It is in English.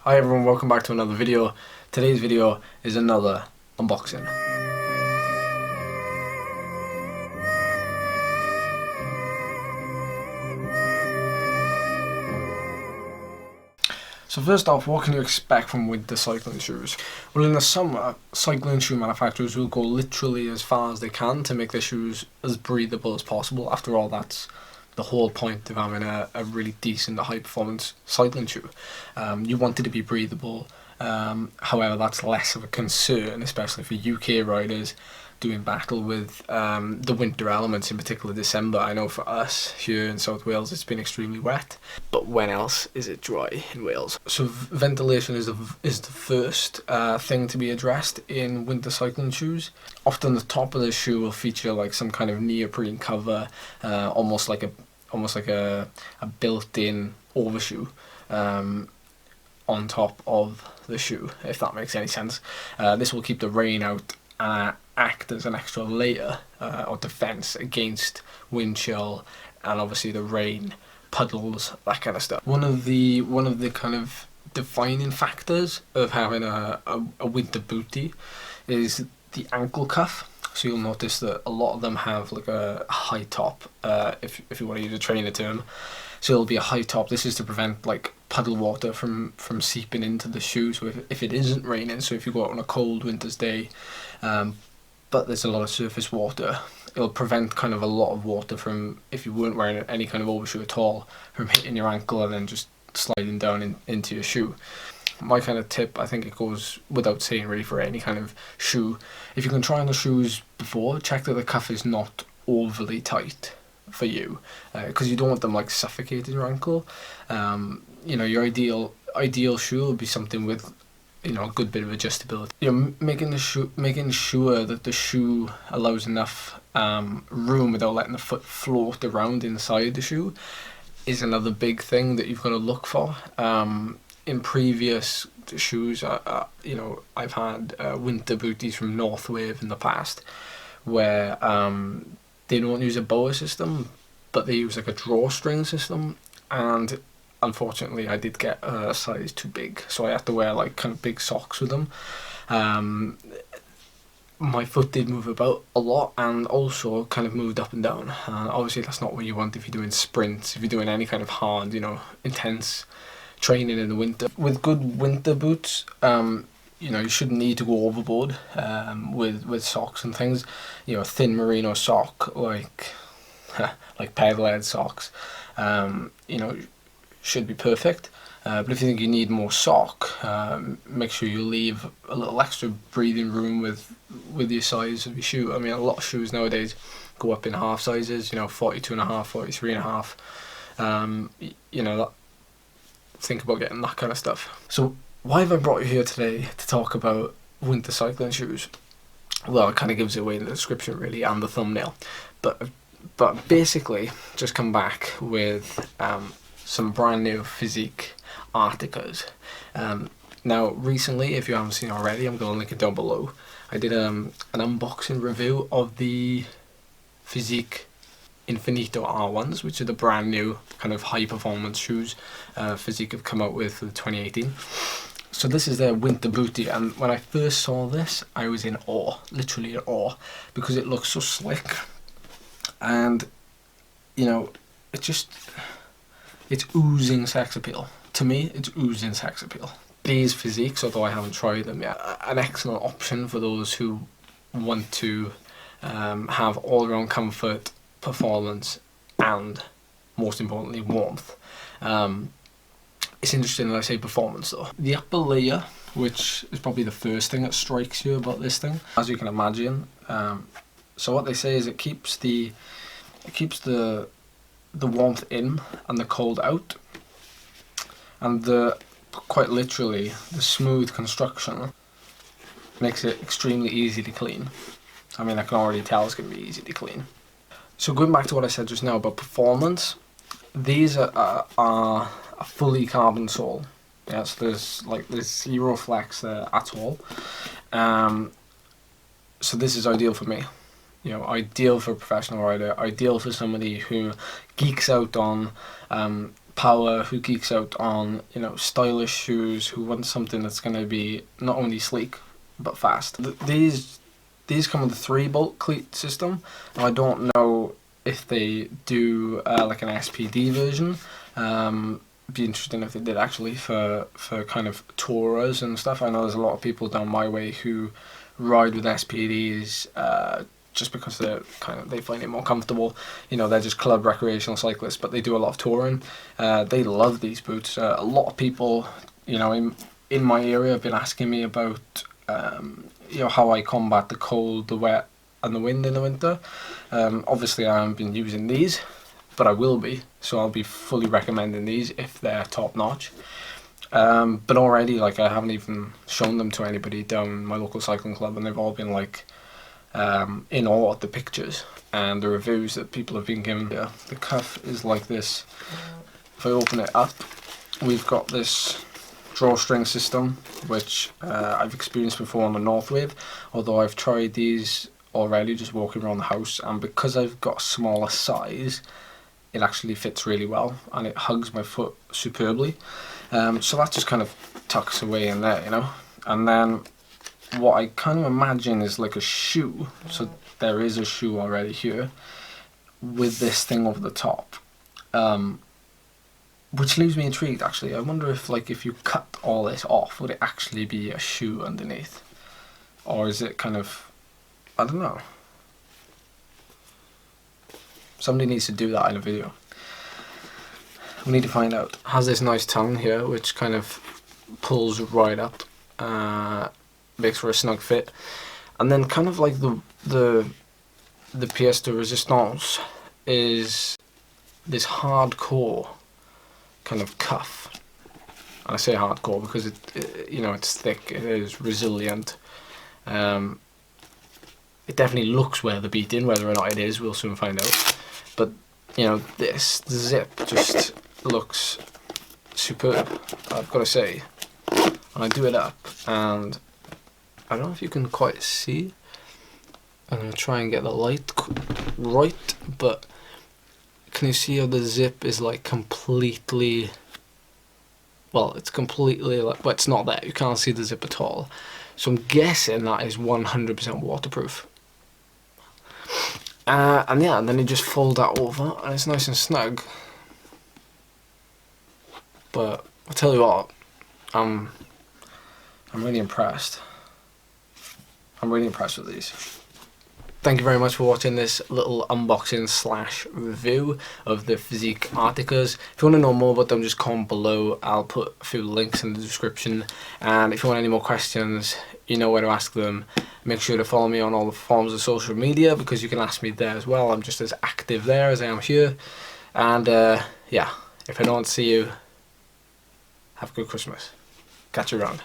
Hi everyone, welcome back to another video. Today's video is another unboxing. So first off, what can you expect from winter cycling shoes? Well, in the summer, cycling shoe manufacturers will go literally as far as they can to make their shoes as breathable as possible. After all, that's the whole point of having a really decent, high performance cycling shoe. You want it to be breathable, however that's less of a concern, especially for UK riders doing battle with the winter elements, in particular December. I know for us here in South Wales it's been extremely wet, but when else is it dry in Wales? So ventilation is the first thing to be addressed in winter cycling shoes. Often the top of the shoe will feature like some kind of neoprene cover, almost like a built-in overshoe on top of the shoe, if that makes any sense. This will keep the rain out, act as an extra layer or defense against wind chill and obviously the rain, puddles, that kind of stuff. One of the kind of defining factors of having a winter bootie is the ankle cuff. So you'll notice that a lot of them have like a high top, if you want to use a trainer term. So it'll be a high top. This is to prevent like puddle water from seeping into the shoe. So if it isn't raining, so if you go out on a cold winter's day, but there's a lot of surface water, it'll prevent kind of a lot of water from, if you weren't wearing any kind of overshoe at all, from hitting your ankle and then just sliding down into your shoe. My kind of tip, I think it goes without saying really for any kind of shoe, if you can try on the shoes before, check that the cuff is not overly tight for you, because you don't want them like suffocating your ankle. You know, your ideal shoe will be something with, you know, a good bit of adjustability. You know, making sure that the shoe allows enough room without letting the foot float around inside the shoe is another big thing that you've got to look for. In previous shoes, you know, I've had winter booties from Northwave in the past where they don't use a boa system, but they use like a drawstring system, and unfortunately I did get a size too big, so I had to wear like kind of big socks with them. My foot did move about a lot and also kind of moved up and down. Obviously that's not what you want if you're doing sprints, if you're doing any kind of hard, you know, intense training in the winter. With good winter boots, you know, you shouldn't need to go overboard with socks and things. You know, a thin merino sock like pedal-head socks, you know, should be perfect. But if you think you need more sock, make sure you leave a little extra breathing room with your size of your shoe. I mean, a lot of shoes nowadays go up in half sizes, you know, 42.5, 43.5. You know, think about getting that kind of stuff. So why have I brought you here today to talk about winter cycling shoes? Well, it kind of gives it away in the description really and the thumbnail, but basically just come back with some brand new FiZiK Articas. Now recently, if you haven't seen already, I'm going to link it down below. I did an unboxing review of the FiZiK Infinito R1s, which are the brand new kind of high performance shoes FiZiK have come out with for 2018. So this is their winter bootie, and when I first saw this I was in awe, literally in awe, because it looks so slick and, you know, it's oozing sex appeal. To me, it's oozing sex appeal. These FiZiKs, although I haven't tried them yet, are an excellent option for those who want to have all-around comfort, performance, and most importantly, warmth. It's interesting that I say performance though. The upper layer, which is probably the first thing that strikes you about this thing, as you can imagine. So what they say is it keeps the warmth in and the cold out, and quite literally the smooth construction makes it extremely easy to clean. I mean, I can already tell it's going to be easy to clean. So going back to what I said just now about performance, these are a fully carbon sole. Yeah, so there's zero flex there at all. So this is ideal for me. You know, ideal for a professional rider, ideal for somebody who geeks out on power, who geeks out on, you know, stylish shoes, who wants something that's going to be not only sleek but fast. These come with a 3-bolt cleat system. Now, I don't know if they do like an SPD version. Be interesting if they did actually for kind of tourers and stuff. I know there's a lot of people down my way who ride with SPDs just because they find it more comfortable. You know, they're just club recreational cyclists, but they do a lot of touring. They love these boots. A lot of people, you know, in my area have been asking me about you know, how I combat the cold, the wet and the wind in the winter. Obviously I haven't been using these, but I will be, so I'll be fully recommending these if they're top notch. But already, like, I haven't even shown them to anybody down my local cycling club, and they've all been like in awe at the pictures and the reviews that people have been giving. Yeah, the cuff is like this. If I open it up, we've got this drawstring system, which I've experienced before on the Northwave, although I've tried these already just walking around the house, and because I've got a smaller size, it actually fits really well and it hugs my foot superbly. So that just kind of tucks away in there, you know. And then what I kind of imagine is like a shoe. So there is a shoe already here with this thing over the top, which leaves me intrigued actually. I wonder if, like, if you cut all this off, would it actually be a shoe underneath? Or is it kind of, I don't know. Somebody needs to do that in a video. We need to find out. It has this nice tongue here, which kind of pulls right up, makes for a snug fit, and then kind of like the pièce de résistance is this hardcore kind of cuff. And I say hardcore because it you know, it's thick, it is resilient. It definitely looks weather beaten. Whether or not it is, we'll soon find out. But, you know, the zip just looks superb, I've got to say. And I do it up, and I don't know if you can quite see. I'm going to try and get the light right, but can you see how the zip is like completely, well, it's completely like, but it's not there. You can't see the zip at all. So I'm guessing that is 100% waterproof. And yeah, and then you just fold that over and it's nice and snug. But I'll tell you what, I'm really impressed. I'm really impressed with these. Thank you very much for watching this little unboxing / review of the FiZiK Articas. If you want to know more about them, just comment below. I'll put a few links in the description. And if you want any more questions, you know where to ask them. Make sure to follow me on all the forms of social media, because you can ask me there as well. I'm just as active there as I am here. And yeah, if I don't see you, have a good Christmas. Catch you around.